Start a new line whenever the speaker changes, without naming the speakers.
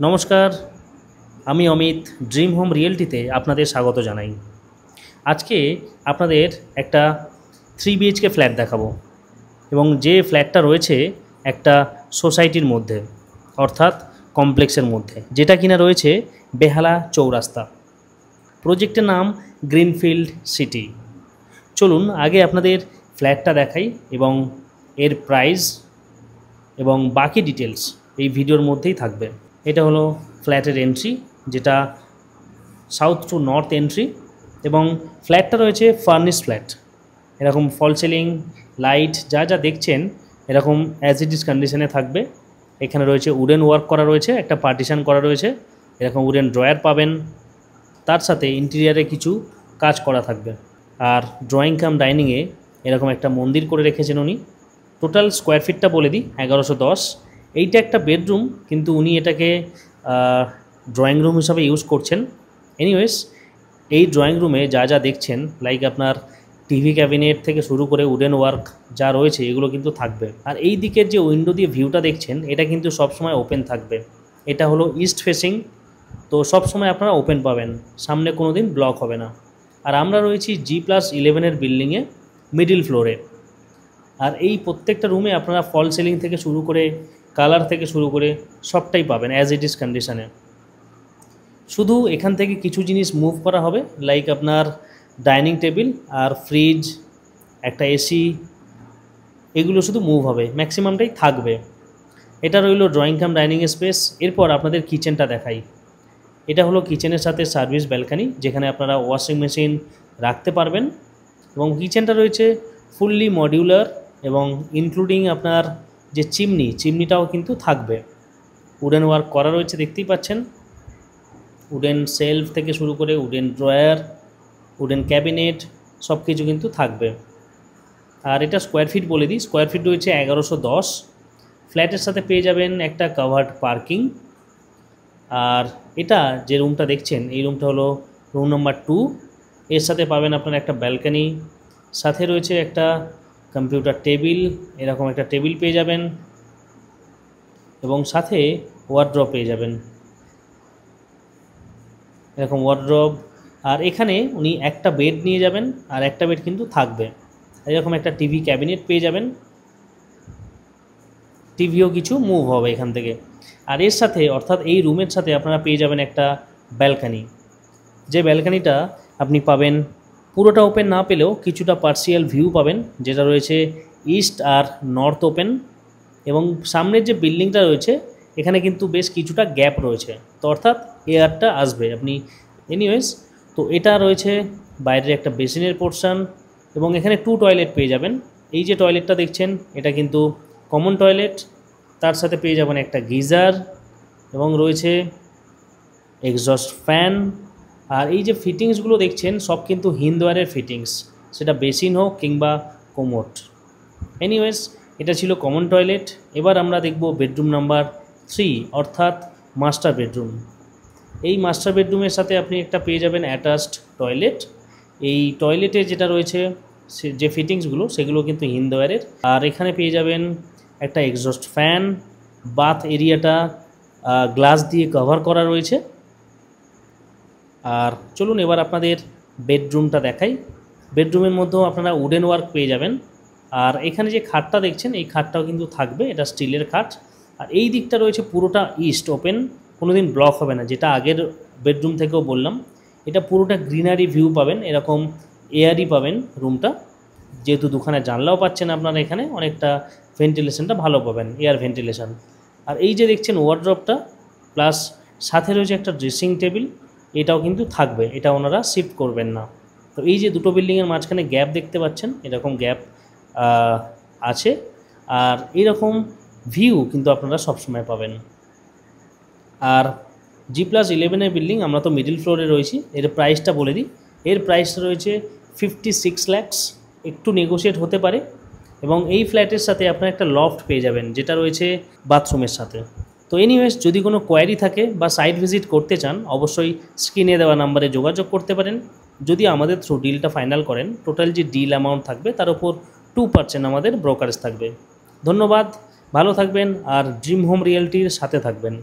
নমস্কার, আমি Amit dream home রিয়েলটিতে আপনাদের স্বাগত জানাই। আজকে আপনাদের একটা 3 বিএইচকে ফ্ল্যাট দেখাবো এবং যে ফ্ল্যাটটা রয়েছে একটা সোসাইটির মধ্যে, অর্থাৎ কমপ্লেক্সের মধ্যে, যেটা কিনা রয়েছে বেহালা চৌরাস্তা। প্রজেক্টের নাম গ্রিনফিল্ড সিটি। চলুন আগে আপনাদের ফ্ল্যাটটা দেখাই এবং এর প্রাইস এবং বাকি ডিটেলস এই ভিডিওর মধ্যেই থাকবে। এটা হলো ফ্ল্যাটের এন্ট্রি, যেটা সাউথ টু নর্থ এন্ট্রি, এবং ফ্ল্যাটটা রয়েছে ফার্নিশ ফ্ল্যাট। এরকম ফল সিলিং, লাইট যা যা দেখছেন এরকম অ্যাজ ইট ইজ কন্ডিশনে থাকবে। এখানে রয়েছে উডেন ওয়ার্ক করা রয়েছে, একটা পার্টিশন করা রয়েছে, এরকম উডেন ড্রয়ার পাবেন, তার সাথে ইন্টেরিয়ারে কিছু কাজ করা থাকবে। আর ড্রয়িং কাম ডাইনিংয়ে এরকম একটা মন্দির করে রেখেছেন উনি। টোটাল স্কোয়ার ফিটটা বলে দিই 1110। এইটা একটা বেডরুম, কিন্তু উনি এটাকে ড্রয়িং রুম হিসাবে ইউজ করছেন। এনিওয়েজ, এই ড্রয়িং রুমে যা যা দেখছেন, লাইক আপনার টিভি ক্যাবিনেট থেকে শুরু করে উডেন ওয়ার্ক যা রয়েছে এগুলো কিন্তু থাকবে। আর এই দিকের যে উইন্ডো দিয়ে ভিউটা দেখছেন এটা কিন্তু সবসময় ওপেন থাকবে। এটা হলো ইস্ট ফেসিং, তো সবসময় আপনারা ওপেন পাবেন, সামনে কোনো দিন ব্লক হবে না। আর আমরা রয়েছি G+11 বিল্ডিংয়ে, মিডিল ফ্লোরে। আর এই প্রত্যেকটা রুমে আপনারা ফল সিলিং থেকে শুরু করে কালার থেকে শুরু করে সবটাই পাবেন অ্যাজ ইট ইজ কন্ডিশনে। শুধু এখান থেকে কিছু জিনিস মুভ করা হবে, লাইক আপনার ডাইনিং টেবিল আর ফ্রিজ, একটা এসি, এগুলো শুধু মুভ হবে, ম্যাক্সিমামটাই থাকবে। এটা রইল ড্রয়িং কাম ডাইনিং স্পেস। এরপর আপনাদের কিচেনটা দেখাই। এটা হলো কিচেনের সাথে সার্ভিস ব্যালকানি, যেখানে আপনারা ওয়াশিং মেশিন রাখতে পারবেন। এবং কিচেনটা রয়েছে ফুললি মডিউলার, এবং ইনক্লুডিং আপনার যে চিমনিটাও কিন্তু থাকবে। উডেন ওয়ার্ক করা রয়েছে, দেখতেই পাচ্ছেন। উডেন সেলফ থেকে শুরু করে উডেন ড্রয়ার, উডেন ক্যাবিনেট সব কিছু কিন্তু থাকবে। আর এটা স্কোয়ার ফিট বলে দিই, স্কোয়ার ফিট রয়েছে 1110। ফ্ল্যাটের সাথে পেয়ে যাবেন একটা কাভার্ড পার্কিং। আর এটা যে রুমটা দেখছেন এই রুমটা হলো রুম নাম্বার 2। এর সাথে পাবেন আপনার একটা ব্যালকানি, সাথে রয়েছে একটা কম্পিউটার টেবিল, এরকম একটা টেবিল পেয়ে যাবেন, এবং সাথে ওয়ার্ড্রপ পেয়ে যাবেন, এরকম ওয়ার্ড্রপ। আর এখানে উনি একটা বেড নিয়ে যাবেন, আর একটা বেড কিন্তু থাকবে। এরকম একটা টিভি ক্যাবিনেট পেয়ে যাবেন, টিভিও কিছু মুভ হবে এখান থেকে। আর এর সাথে, অর্থাৎ এই রুমের সাথে আপনারা পেয়ে যাবেন একটা ব্যালকানি, যে ব্যালকানিটা আপনি পাবেন পুরোটা ওপেন না পেলেও কিছুটা পার্সিয়াল ভিউ পাবেন, যেটা রয়েছে ইস্ট আর নর্থ ওপেন। এবং সামনের যে বিল্ডিংটা রয়েছে এখানে কিন্তু বেশ কিছুটা গ্যাপ রয়েছে, তো অর্থাৎ এয়ারটা আসবে আপনি। এনিওয়েজ, তো এটা রয়েছে বাইরের একটা বেসিনের পোর্শন, এবং এখানে 2 টয়লেট পেয়ে যাবেন। এই যে টয়লেটটা দেখছেন এটা কিন্তু কমন টয়লেট, তার সাথে পেয়ে যাবেন একটা গিজার, এবং রয়েছে এক্সস্ট ফ্যান। আর এই যে ফিটিংসগুলো দেখছেন সব কিন্তু হিন্দওয়্যারের ফিটিংস, সেটা বেসিন হোক কিংবা কোমোড। এনিওয়েজ, এটা ছিল কমন টয়লেট। এবার আমরা দেখব বেডরুম নাম্বার 3, অর্থাৎ মাস্টার বেডরুম। এই মাস্টার বেডরুমের সাথে আপনি একটা পেয়ে যাবেন অ্যাটাচড টয়লেট। এই টয়লেটে যেটা রয়েছে যে ফিটিংসগুলো সেগুলো কিন্তু হিন্দওয়্যারের। আর এখানে পেয়ে যাবেন একটা এক্সস্ট ফ্যান, বাথ এরিয়াটা গ্লাস দিয়ে কভার করা রয়েছে। আর চলুন এবার আপনাদের বেডরুমটা দেখাই। বেডরুমের মধ্যেও আপনারা উডেন ওয়ার্ক পেয়ে যাবেন। আর এখানে যে খাটটা দেখছেন এই খাটটাও কিন্তু থাকবে, এটা স্টিলের খাট। আর এই দিকটা রয়েছে পুরোটা ইস্ট ওপেন, কোনোদিন ব্লক হবে না, যেটা আগের বেডরুম থেকেও বললাম। এটা পুরোটা গ্রিনারি ভিউ পাবেন, এরকম এয়ারই পাবেন রুমটা, যেহেতু দুখানে জানলাও পাচ্ছেন আপনারা, এখানে অনেকটা ভেন্টিলেশনটা ভালো পাবেন, এয়ার ভেন্টিলেশন। আর এই যে দেখছেন ওয়ার্ড্রপটা, প্লাস সাথে রয়েছে একটা ড্রেসিং টেবিল, এটাও কিন্তু থাকবে, এটা ওনারা শিফট করবেন না। তো এই যে দুটো বিল্ডিংয়ের মাঝখানে গ্যাপ দেখতে পাচ্ছেন, এরকম গ্যাপ আছে। আর এরকম ভিউ কিন্তু আপনারা সবসময় পাবেন। আর G+11 বিল্ডিং, আমরা তো মিডিল ফ্লোরে রয়েছি। এর প্রাইসটা বলে দিই, এর প্রাইসটা রয়েছে 56 lakhs, একটু নেগোশিয়েট হতে পারে। এবং এই ফ্ল্যাটের সাথে আপনারা একটা লফট পেয়ে যাবেন, যেটা রয়েছে বাথরুমের সাথে। তো এনিওয়েজ, যদি কোনো কোয়ারি থাকে বা সাইট ভিজিট করতে চান, অবশ্যই স্ক্রিনে দেওয়া নাম্বারে যোগাযোগ করতে পারেন। যদি আমাদের থ্রু ডিলটা ফাইনাল করেন, টোটাল যে ডিল অ্যামাউন্ট থাকবে তার উপর 2% আমাদের ব্রোকারেজ থাকবে। ধন্যবাদ, ভালো থাকবেন, আর ড্রিম হোম রিয়েলটির সাথে থাকবেন।